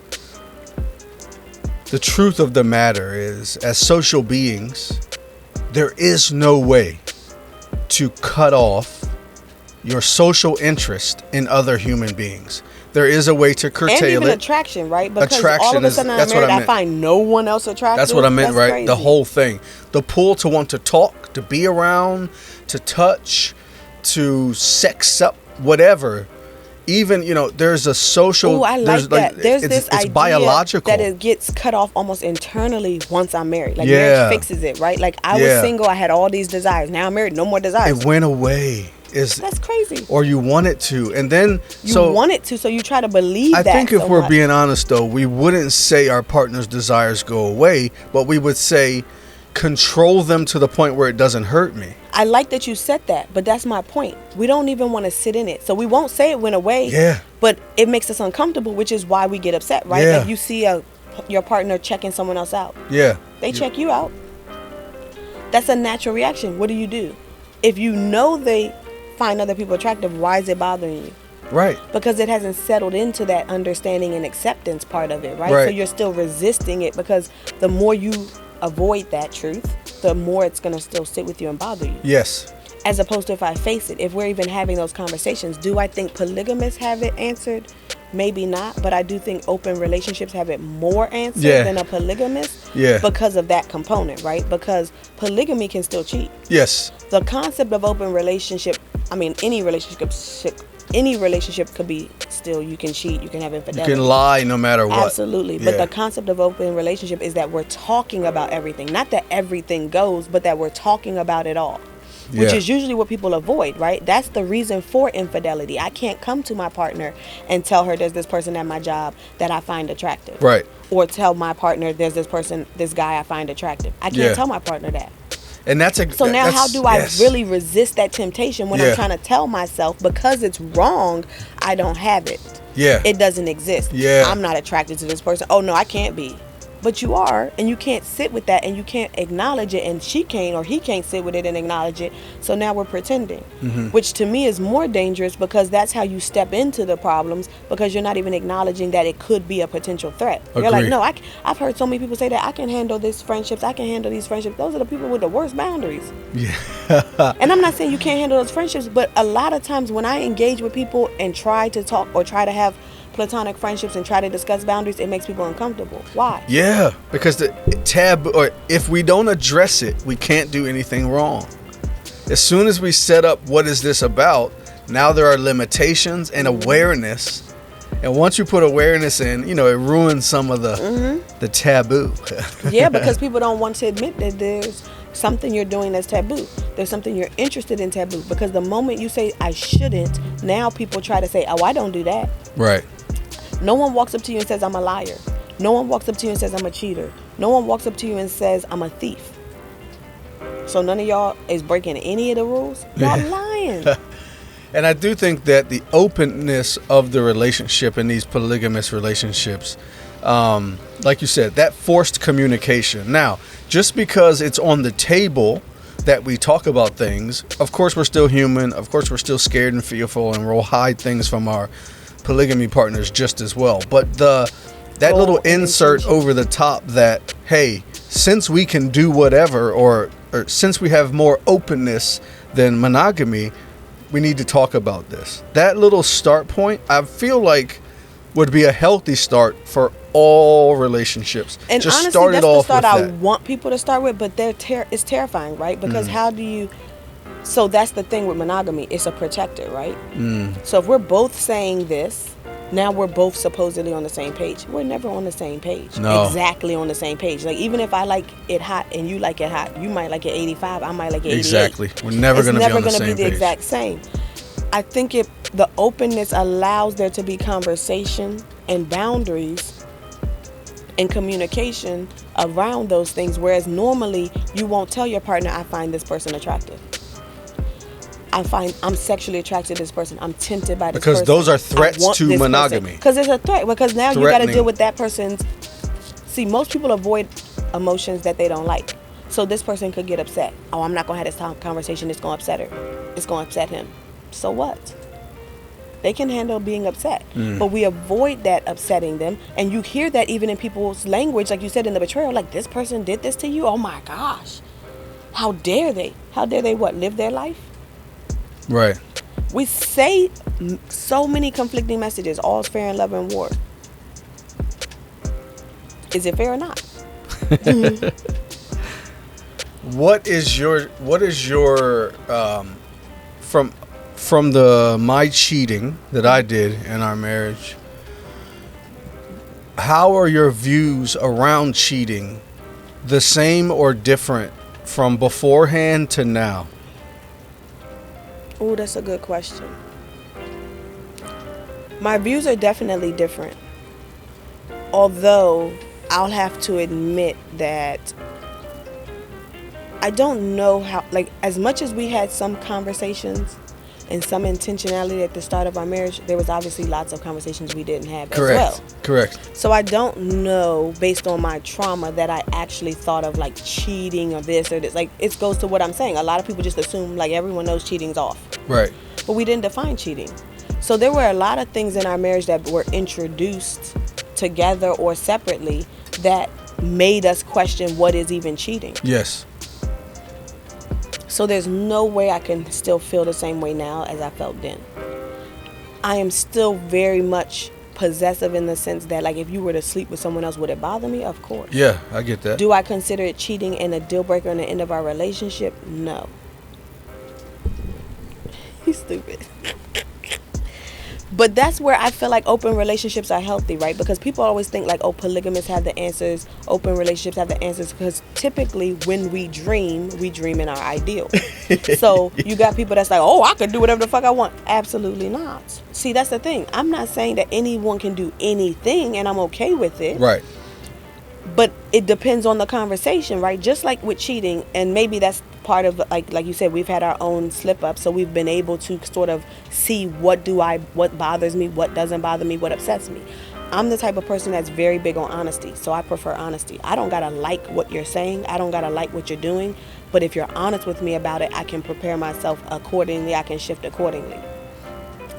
the truth of the matter is, as social beings, there is no way to cut off your social interest in other human beings. There is a way to and curtail even it. attraction, right? Because Attraction all of a is- sudden I'm that's what married, I I meant. find no one else attractive. That's what I meant, That's right? crazy. The whole thing. The pull to want to talk, to be around, to touch, to sex up, whatever. Even, there's a social... Ooh, I like that. There's it's, this it's idea biological. that it gets cut off almost internally once I'm married. Like, Yeah. marriage fixes it, right? Like, I was Yeah. single, I had all these desires. Now I'm married, no more desires. It went away. That's crazy. Or you want it to. And then... You want it to, so you try to believe I that think if so we're much. being honest, though, we wouldn't say our partner's desires go away, but we would say control them to the point where it doesn't hurt me. I like that you said that, but that's my point. We don't even want to sit in it. So we won't say it went away. Yeah. But it makes us uncomfortable, which is why we get upset, right? Yeah. Like, you see your partner checking someone else out. Yeah. They check you out. That's a natural reaction. What do? If you know they find other people attractive, why is it bothering you? Right. Because it hasn't settled into that understanding and acceptance part of it, right? Right. So you're still resisting it, because the more you avoid that truth, the more it's going to still sit with you and bother you. Yes. As opposed to if I face it, if we're even having those conversations, do I think polygamists have it answered? Maybe not, but I do think open relationships have it more answered Yeah. than a polygamist. Yeah. Because of that component, right? Because polygamy can still cheat. Yes. The concept of open relationship, I mean, any relationship could be still, you can cheat, you can have You infidelity. can lie no matter what. Absolutely. But Yeah. the concept of open relationship is that we're talking about everything. Not that everything goes, but that we're talking about it all. Which Yeah. is usually what people avoid, right? That's the reason for infidelity. I can't come to my partner and tell her there's this person at my job that I find attractive. Right. Or tell my partner there's this guy I find attractive. I can't Yeah. tell my partner that. And that's So now how do I yes. really resist that temptation when Yeah. I'm trying to tell myself, because it's wrong, I don't have it. Yeah. It doesn't exist. Yeah. I'm not attracted to this person. Oh no, I can't be. But you are, and you can't sit with that, and you can't acknowledge it, and she can't or he can't sit with it and acknowledge it. So now we're pretending, which to me is more dangerous, because that's how you step into the problems, because you're not even acknowledging that it could be a potential threat. You're like, Agreed. no, I've heard so many people say that I can handle these friendships, I can handle these friendships. Those are the people with the worst boundaries. Yeah. And I'm not saying you can't handle those friendships, but a lot of times when I engage with people and try to talk or try to have platonic friendships and try to discuss boundaries, it makes people uncomfortable. Why? Yeah, because the taboo, or if we don't address it, we can't do anything wrong. As soon as we set up what is this about, now there are limitations and awareness. And once you put awareness in, it ruins some of the taboo. Yeah, because people don't want to admit that there's something you're doing that's taboo. There's something you're interested in taboo. Because the moment you say, I shouldn't, now people try to say, oh, I don't do that. Right. No one walks up to you and says, I'm a liar. No one walks up to you and says, I'm a cheater. No one walks up to you and says, I'm a thief. So none of y'all is breaking any of the rules? Y'all lying. And I do think that the openness of the relationship in these polygamous relationships, like you said, that forced communication. Now, just because it's on the table that we talk about things, of course we're still human. Of course we're still scared and fearful, and we'll hide things from our polygamy partners just as well. But that little insert over the top that, hey, since we can do whatever, or since we have more openness than monogamy, we need to talk about this. That little start point, I feel like, would be a healthy start for all relationships. And just honestly, start that's it the off start with I that. want people to start with, but it's terrifying, right? Because how do you... So that's the thing with monogamy. It's a protector, right? So if we're both saying this, now we're both supposedly on the same page. We're never on the same page. No. Exactly on the same page. Like, even if I like it hot and you like it hot, you might like it 85, I might like it 88. Exactly. We're never going to be on the It's never same going to be the page. exact same. I think the openness allows there to be conversation and boundaries and communication around those things, whereas normally you won't tell your partner, I find this person attractive. I'm sexually attracted to this person. I'm tempted by this person. Because those are threats to monogamy. Because it's a threat. Because now you got to Threatening. deal with that person's... See, most people avoid emotions that they don't like. So this person could get upset. Oh, I'm not going to have this conversation. It's going to upset her. It's going to upset him. So what? They can handle being upset. But we avoid that upsetting them. And you hear that even in people's language, like you said in the betrayal, like, this person did this to you? Oh my gosh. How dare they? How dare they what? Live their life? Right. We say so many conflicting messages. All's fair in love and war. Is it fair or not? What is your from the my cheating that I did in our marriage? How are your views around cheating the same or different from beforehand to now? Oh, that's a good question. My views are definitely different. Although I'll have to admit that I don't know how, like, as much as we had some conversations and some intentionality at the start of our marriage, there was obviously lots of conversations we didn't have as well. Correct. So I don't know, based on my trauma, that I actually thought of like cheating or this or this. Like, it goes to what I'm saying. A lot of people just assume like everyone knows cheating's off. Right. But we didn't define cheating. So there were a lot of things in our marriage that were introduced together or separately that made us question what is even cheating. Yes. So there's no way I can still feel the same way now as I felt then. I am still very much possessive in the sense that, like, if you were to sleep with someone else, would it bother me? Of course. Yeah, I get that. Do I consider it cheating and a deal breaker in the end of our relationship? No. He's stupid. But that's where I feel like open relationships are healthy, right? Because people always think like, oh, polygamists have the answers, open relationships have the answers. Because typically when we dream in our ideal. So you got people that's like, oh, I can do whatever the fuck I want. Absolutely not. See, that's the thing. I'm not saying that anyone can do anything and I'm okay with it. Right. But it depends on the conversation, right? Just like with cheating, and maybe that's part of, like you said, we've had our own slip up, so we've been able to sort of see what bothers me, what doesn't bother me, what upsets me. I'm the type of person that's very big on honesty, so I prefer honesty. I don't gotta like what you're saying, I don't gotta like what you're doing, but if you're honest with me about it, I can prepare myself accordingly, I can shift accordingly.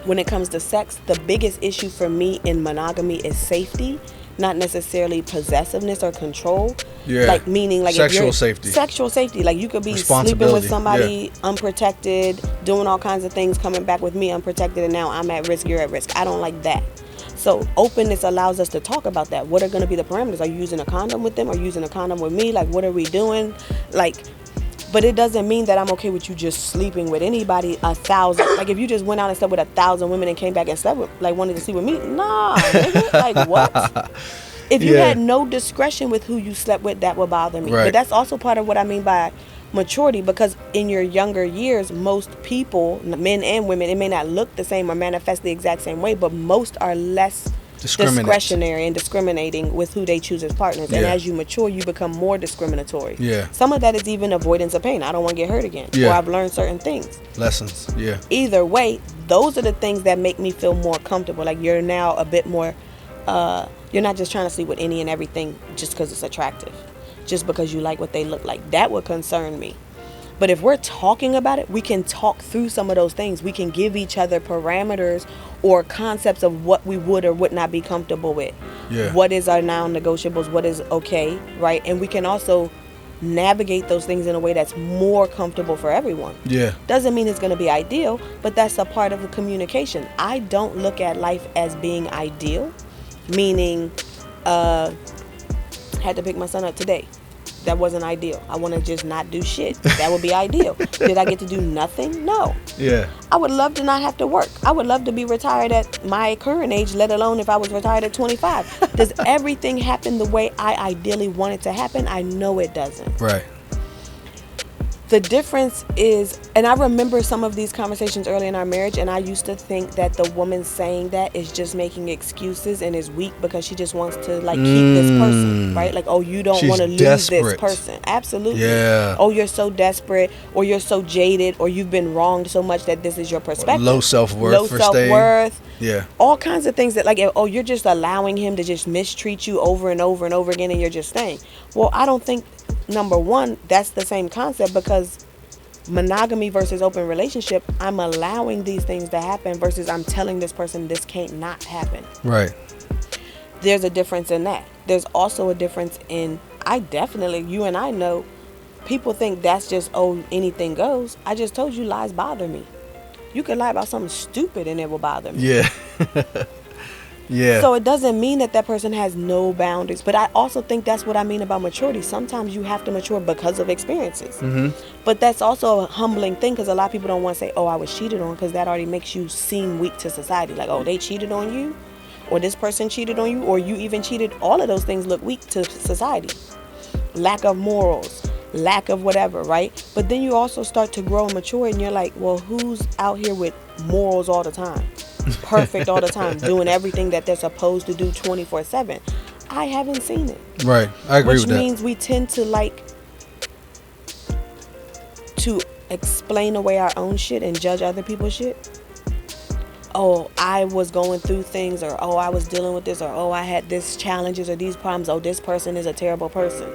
When it comes to sex, the biggest issue for me in monogamy is safety, not necessarily possessiveness or control. Yeah. Like, meaning, like, sexual if you're, safety. Sexual safety. Like, you could be sleeping Responsibility, with somebody unprotected, doing all kinds of things, coming back with me unprotected, and now I'm at risk, you're at risk. I don't like that. So openness allows us to talk about that. What are going to be the parameters? Are you using a condom with them? Are you using a condom with me? Like, what are we doing? Like, but it doesn't mean that I'm okay with you just sleeping with anybody 1,000. Like, if you just went out and slept with 1,000 women and came back and slept with, like, wanted to sleep with me, nah, nigga. Like, what? If you had no discretion with who you slept with, that would bother me. Right. But that's also part of what I mean by maturity, because in your younger years, most people, men and women, it may not look the same or manifest the exact same way, but most are less discretionary and discriminating with who they choose as partners. And as you mature, you become more discriminatory. Yeah. Some of that is even avoidance of pain. I don't want to get hurt again. Yeah. Or I've learned certain things. Lessons. Yeah. Either way, those are the things that make me feel more comfortable. Like, you're now a bit more, you're not just trying to sleep with any and everything just because it's attractive, just because you like what they look like. That would concern me. But if we're talking about it, we can talk through some of those things. We can give each other parameters or concepts of what we would or would not be comfortable with. Yeah. What is our non-negotiables? What is okay, right? And we can also navigate those things in a way that's more comfortable for everyone. Yeah. Doesn't mean it's going to be ideal, but that's a part of the communication. I don't look at life as being ideal, meaning had to pick my son up today. That wasn't ideal. I want to just not do shit. That would be ideal. Did I get to do nothing? No. Yeah. I would love to not have to work. I would love to be retired at my current age, let alone if I was retired at 25. Does everything happen the way I ideally want it to happen? I know it doesn't. Right. The difference is, and I remember some of these conversations early in our marriage, and I used to think that the woman saying that is just making excuses and is weak because she just wants to, like, keep this person, right? Like, oh, you don't want to lose this person. Absolutely. Yeah. Oh, you're so desperate, or you're so jaded, or you've been wronged so much that this is your perspective. Low self-worth. Low self-worth. Yeah. All kinds of things that, like, oh, you're just allowing him to just mistreat you over and over and over again, and you're just staying. Well, I don't think, number one, that's the same concept, because monogamy versus open relationship, I'm allowing these things to happen versus I'm telling this person this can't not happen. Right. There's a difference in that. There's also a difference in, you and I know, people think that's just, oh, anything goes. I just told you lies bother me. You could lie about something stupid and it will bother me. Yeah. Yeah. So it doesn't mean that person has no boundaries. But I also think that's what I mean about maturity. Sometimes you have to mature because of experiences. Mm-hmm. But that's also a humbling thing, because a lot of people don't want to say, oh, I was cheated on, because that already makes you seem weak to society. Like, oh, they cheated on you, or this person cheated on you, or you even cheated. All of those things look weak to society. Lack of morals, lack of whatever, right? But then you also start to grow and mature, and you're like, well, who's out here with morals all the time? Perfect all the time, doing everything that they're supposed to do 24/7. I haven't seen it. Right. I agree with that. Which means we tend to like to explain away our own shit and judge other people's shit. Oh, I was going through things, or oh, I was dealing with this, or oh, I had this challenges or these problems. Oh, this person is a terrible person.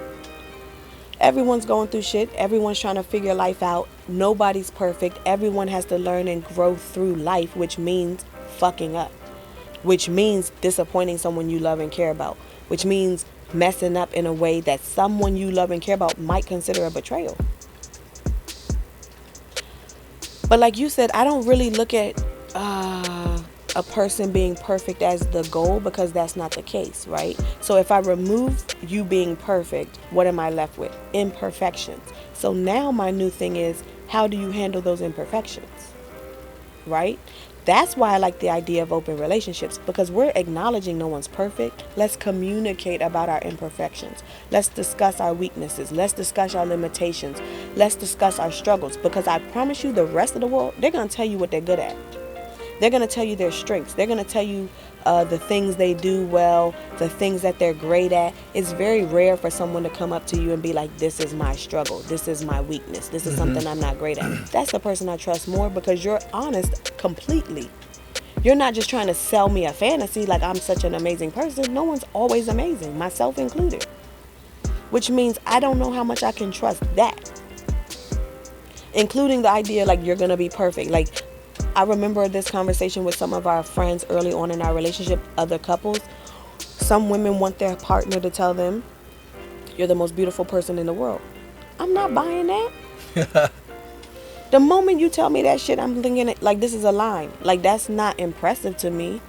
Everyone's going through shit. Everyone's trying to figure life out. Nobody's perfect. Everyone has to learn and grow through life, which means fucking up, which means disappointing someone you love and care about, which means messing up in a way that someone you love and care about might consider a betrayal. But like you said, I don't really look at a person being perfect as the goal, because that's not the case, right? So if I remove you being perfect, what am I left with? Imperfections. So now my new thing is, how do you handle those imperfections, right? That's why I like the idea of open relationships, because we're acknowledging no one's perfect. Let's communicate about our imperfections. Let's discuss our weaknesses. Let's discuss our limitations. Let's discuss our struggles, because I promise you, the rest of the world, they're going to tell you what they're good at. They're going to tell you their strengths. They're going to tell you the things they do well, the things that they're great at. It's very rare for someone to come up to you and be like, this is my struggle. This is my weakness. This is something I'm not great at. That's the person I trust more, because you're honest completely. You're not just trying to sell me a fantasy like I'm such an amazing person. No one's always amazing, myself included. Which means I don't know how much I can trust that. Including the idea like you're going to be perfect. Like, I remember this conversation with some of our friends early on in our relationship, other couples. Some women want their partner to tell them, you're the most beautiful person in the world. I'm not buying that. The moment you tell me that shit, I'm thinking it like this is a line. Like, that's not impressive to me.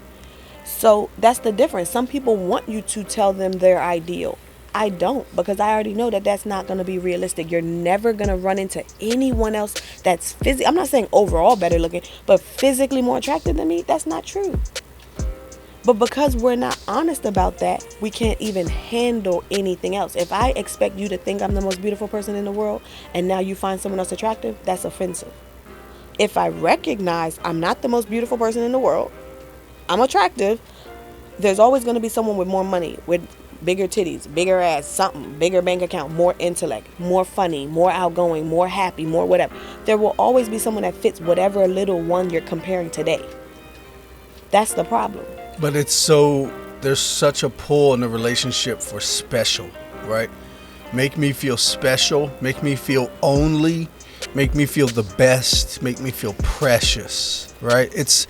So that's the difference. Some people want you to tell them their ideal. I don't, because I already know that that's not going to be realistic. You're never going to run into anyone else that's I'm not saying overall better looking, but physically more attractive than me. That's not true. But because we're not honest about that, we can't even handle anything else. If I expect you to think I'm the most beautiful person in the world and now you find someone else attractive, that's offensive. If I recognize I'm not the most beautiful person in the world, I'm attractive, there's always going to be someone with more money, with bigger titties, bigger ass, something, bigger bank account, more intellect, more funny, more outgoing, more happy, more whatever. There will always be someone that fits whatever little one you're comparing today. That's the problem. But there's such a pull in the relationship for special, right? Make me feel special, make me feel only, make me feel the best, make me feel precious, right? It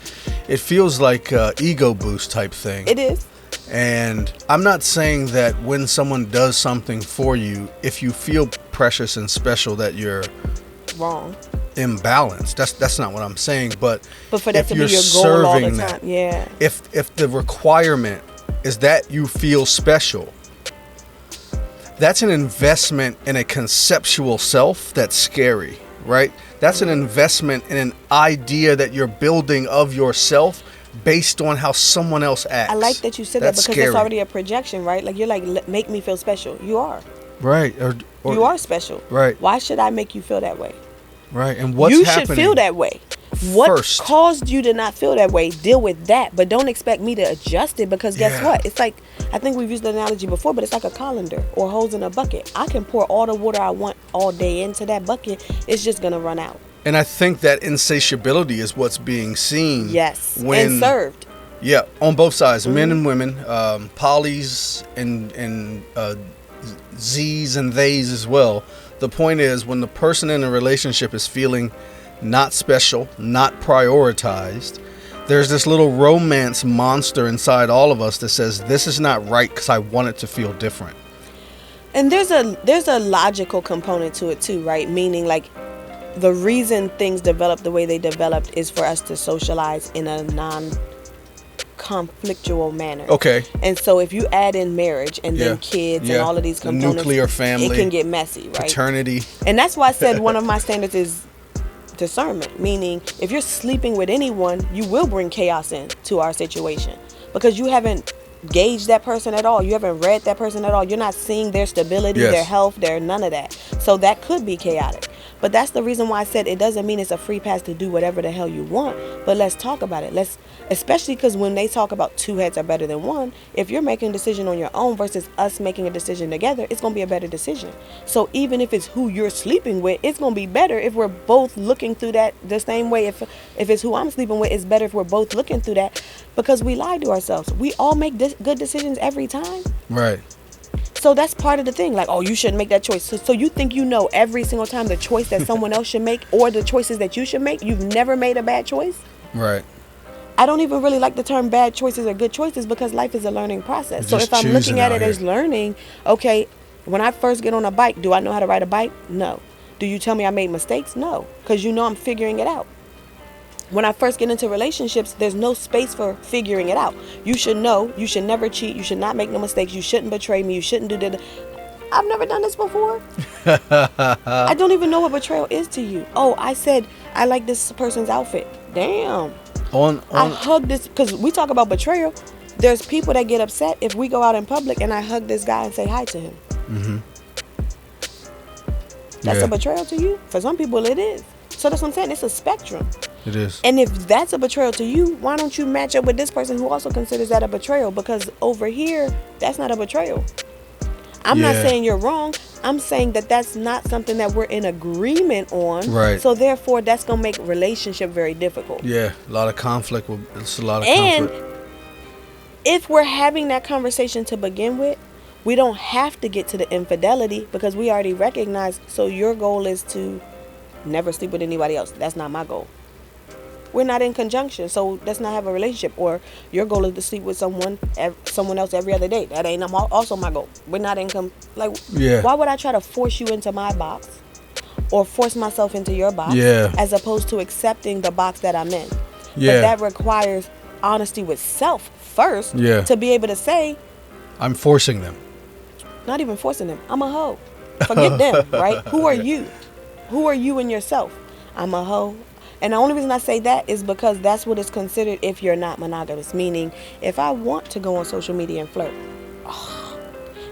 feels like a ego boost type thing. It is. And I'm not saying that when someone does something for you, if you feel precious and special, that you're wrong, imbalanced. That's not what I'm saying. But for that to be your goal all the time, yeah. If the requirement is that you feel special, that's an investment in a conceptual self that's scary, right? That's an investment in an idea that you're building of yourself based on how someone else acts. I like that you said that, because scary. It's already a projection, right? Like, you're like, make me feel special. You are. Right. Or you are special. Right. Why should I make you feel that way? Right. And what's you happening? You should feel that way. What caused you to not feel that way? Deal with that. But don't expect me to adjust it, because guess what? It's like, I think we've used the analogy before, but it's like a colander or holes in a bucket. I can pour all the water I want all day into that bucket. It's just going to run out. And I think that insatiability is what's being seen. Yes. And served. Yeah, on both sides, men and women, polys and Z's and they's as well. The point is, when the person in a relationship is feeling not special, not prioritized, there's this little romance monster inside all of us that says, this is not right because I want it to feel different. And there's a logical component to it too, right? Meaning, like, the reason things develop the way they developed is for us to socialize in a non-conflictual manner. Okay. And so if you add in marriage and then kids and all of these components, the nuclear family, it can get messy, right? Paternity. And that's why I said one of my standards is discernment, meaning if you're sleeping with anyone, you will bring chaos into our situation because you haven't gauged that person at all. You haven't read that person at all. You're not seeing their stability, their health, their none of that. So that could be chaotic. But that's the reason why I said it doesn't mean it's a free pass to do whatever the hell you want. But let's talk about it. Especially because when they talk about two heads are better than one, if you're making a decision on your own versus us making a decision together, it's going to be a better decision. So even if it's who you're sleeping with, it's going to be better if we're both looking through that the same way. If it's who I'm sleeping with, it's better if we're both looking through that, because we lie to ourselves. We all make good decisions every time. Right. So that's part of the thing. Like, oh, you shouldn't make that choice. So you think you know every single time the choice that someone else should make or the choices that you should make? You've never made a bad choice? Right. I don't even really like the term bad choices or good choices, because life is a learning process. So if I'm looking at it as learning, okay, when I first get on a bike, do I know how to ride a bike? No. Do you tell me I made mistakes? No. Because you know I'm figuring it out. When I first get into relationships, there's no space for figuring it out. You should know. You should never cheat. You should not make no mistakes. You shouldn't betray me. You shouldn't do that. I've never done this before. I don't even know what betrayal is to you. Oh, I said I like this person's outfit. Damn. I hug this, because we talk about betrayal. There's people that get upset if we go out in public and I hug this guy and say hi to him. Mm-hmm. That's a betrayal to you? For some people it is. So that's what I'm saying. It's a spectrum. It is. And if that's a betrayal to you, why don't you match up with this person who also considers that a betrayal? Because over here, that's not a betrayal. I'm not saying you're wrong. I'm saying that that's not something that we're in agreement on. Right. So therefore, that's gonna make relationship very difficult. Yeah, a lot of conflict. It's a lot of And conflict. if we're having that conversation to begin with, we don't have to get to the infidelity because we already recognize. So your goal is to never sleep with anybody else. That's not my goal. We're not in conjunction, so let's not have a relationship. Or your goal is to sleep with someone else every other day. That ain't also my goal. We're not in Yeah. Why would I try to force you into my box or force myself into your box? Yeah. As opposed to accepting the box that I'm in. Yeah. But that requires honesty with self first. Yeah. To be able to say, I'm forcing them. not even forcing them, I'm a hoe. Forget them, right? Who are you? Who are you in yourself? I'm a hoe. And the only reason I say that is because that's what is considered if you're not monogamous. Meaning, if I want to go on social media and flirt,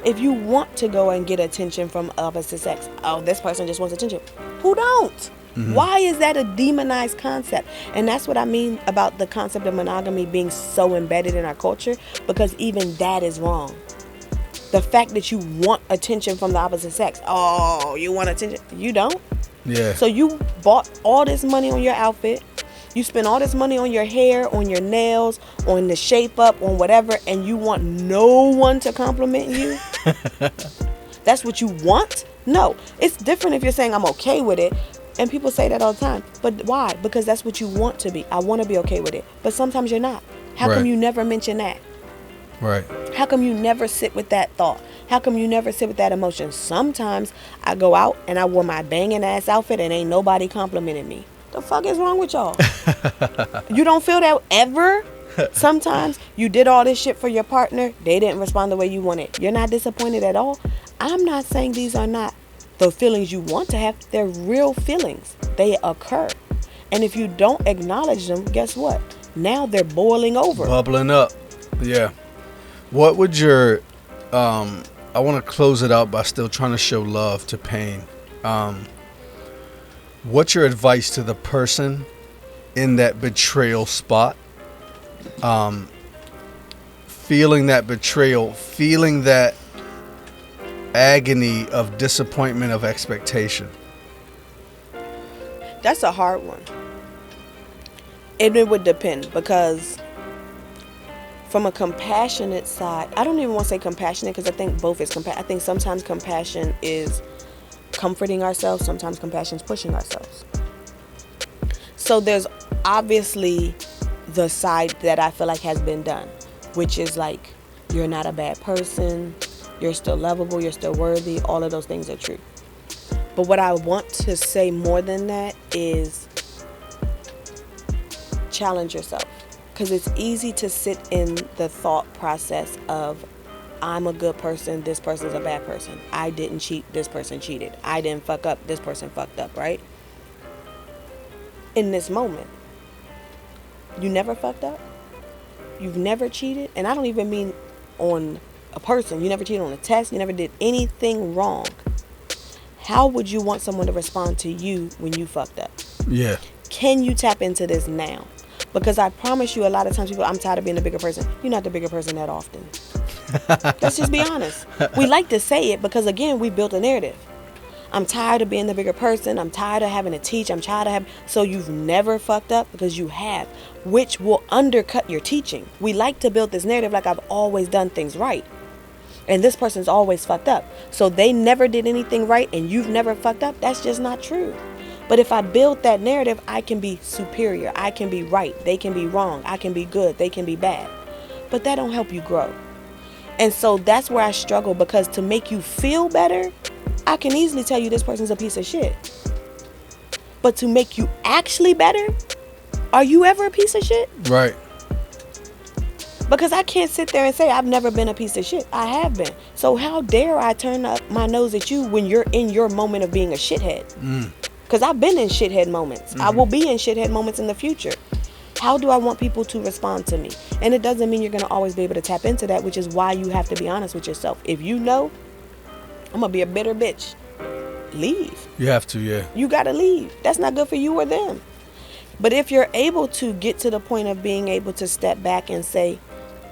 if you want to go and get attention from opposite sex, this person just wants attention. Who don't? Mm-hmm. Why is that a demonized concept? And that's what I mean about the concept of monogamy being so embedded in our culture, because even that is wrong. The fact that you want attention from the opposite sex. Oh, you want attention? You don't? Yeah. So you bought all this money on your outfit. You spent all this money on your hair, on your nails, on the shape up, on whatever, and you want no one to compliment you? That's what you want? No. It's different if you're saying I'm okay with it. And people say that all the time. But why? Because that's what you want to be. I want to be okay with it. But sometimes you're not. How come Right. you never mention that? Right. How come you never sit with that thought? How come you never sit with that emotion? Sometimes I go out and I wore my banging ass outfit and ain't nobody complimenting me. The fuck is wrong with y'all? You don't feel that ever? Sometimes you did all this shit for your partner. They didn't respond the way you wanted. You're not disappointed at all. I'm not saying these are not the feelings you want to have. They're real feelings. They occur. And if you don't acknowledge them, guess what? Now they're boiling over. Bubbling up. Yeah. What would your I want to close it out by still trying to show love to pain. What's your advice to the person in that betrayal spot? Feeling that betrayal, feeling that agony of disappointment, of expectation. That's a hard one. And it would depend, because from a compassionate side, I don't even want to say compassionate, because I think both is I think sometimes compassion is comforting ourselves, sometimes compassion is pushing ourselves. So there's obviously the side that I feel like has been done, which is like, you're not a bad person, you're still lovable, you're still worthy, all of those things are true. But what I want to say more than that is challenge yourself. Because it's easy to sit in the thought process of, I'm a good person, this person's a bad person. I didn't cheat, this person cheated. I didn't fuck up, this person fucked up, right? In this moment, you never fucked up? You've never cheated? And I don't even mean on a person. You never cheated on a test. You never did anything wrong. How would you want someone to respond to you when you fucked up? Yeah. Can you tap into this now? Because I promise you, a lot of times people, I'm tired of being the bigger person. You're not the bigger person that often. Let's just be honest. We like to say it because, again, we built a narrative. I'm tired of being the bigger person. I'm tired of having to teach. I'm tired of having... So you've never fucked up? Because you have, which will undercut your teaching. We like to build this narrative like I've always done things right. And this person's always fucked up. So they never did anything right and you've never fucked up? That's just not true. But if I build that narrative, I can be superior. I can be right. They can be wrong. I can be good. They can be bad. But that don't help you grow. And so that's where I struggle, because to make you feel better, I can easily tell you this person's a piece of shit. But to make you actually better, are you ever a piece of shit? Right. Because I can't sit there and say I've never been a piece of shit. I have been. So how dare I turn up my nose at you when you're in your moment of being a shithead? Because I've been in shithead moments. I will be in shithead moments in the future. How do I want people to respond to me? And it doesn't mean you're going to always be able to tap into that, which is why you have to be honest with yourself. If you know, I'm going to be a bitter bitch, leave. You have to, yeah. You got to leave. That's not good for you or them. But if you're able to get to the point of being able to step back and say,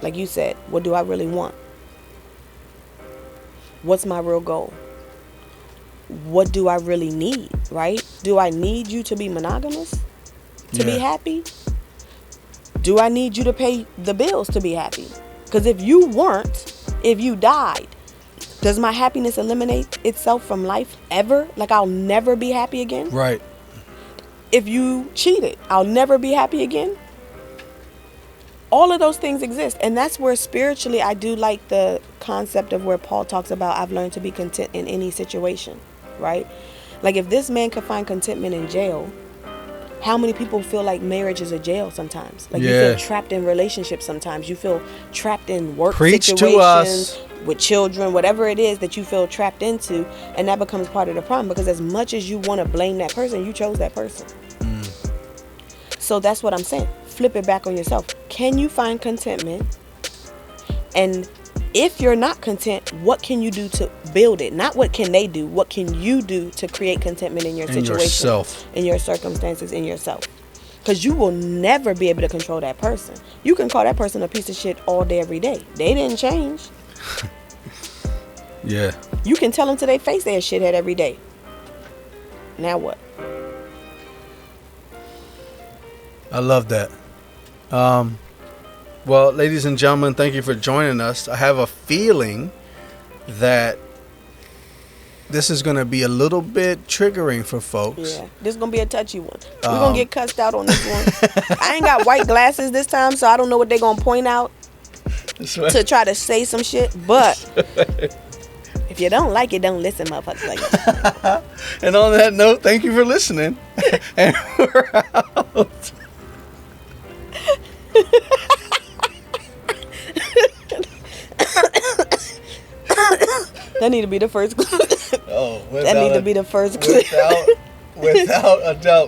like you said, what do I really want? What's my real goal? what do I really need, right? Do I need you to be monogamous to be happy? Do I need you to pay the bills to be happy? Because if you weren't, if you died, does my happiness eliminate itself from life ever? Like, I'll never be happy again? Right. If you cheated, I'll never be happy again? All of those things exist. And that's where spiritually I do like the concept of where Paul talks about, I've learned to be content in any situation, right? Like, if this man could find contentment in jail, how many people feel like marriage is a jail sometimes? Like, you feel trapped in relationships sometimes. You feel trapped in work situations to us. With children, whatever it is that you feel trapped into. And that becomes part of the problem, because as much as you want to blame that person, you chose that person. So that's what I'm saying. Flip it back on yourself. Can you find contentment? And if you're not content, what can you do to build it? Not what can they do. What can you do to create contentment in your situation, yourself, in your circumstances, in yourself? Because you will never be able to control that person. You can call that person a piece of shit all day, every day. They didn't change. Yeah. You can tell them to their face they're a shithead every day. Now what? I love that. Well, ladies and gentlemen, thank you for joining us. I have a feeling that this is going to be a little bit triggering for folks. Yeah, this is going to be a touchy one. We're going to get cussed out on this one. I ain't got white glasses this time, so I don't know what they're going to point out to try to say some shit. But if you don't like it, don't listen, motherfuckers. Like And on that note, thank you for listening. And we're out. That need to be the first clip. Oh, That need to be the first clip. Without a doubt.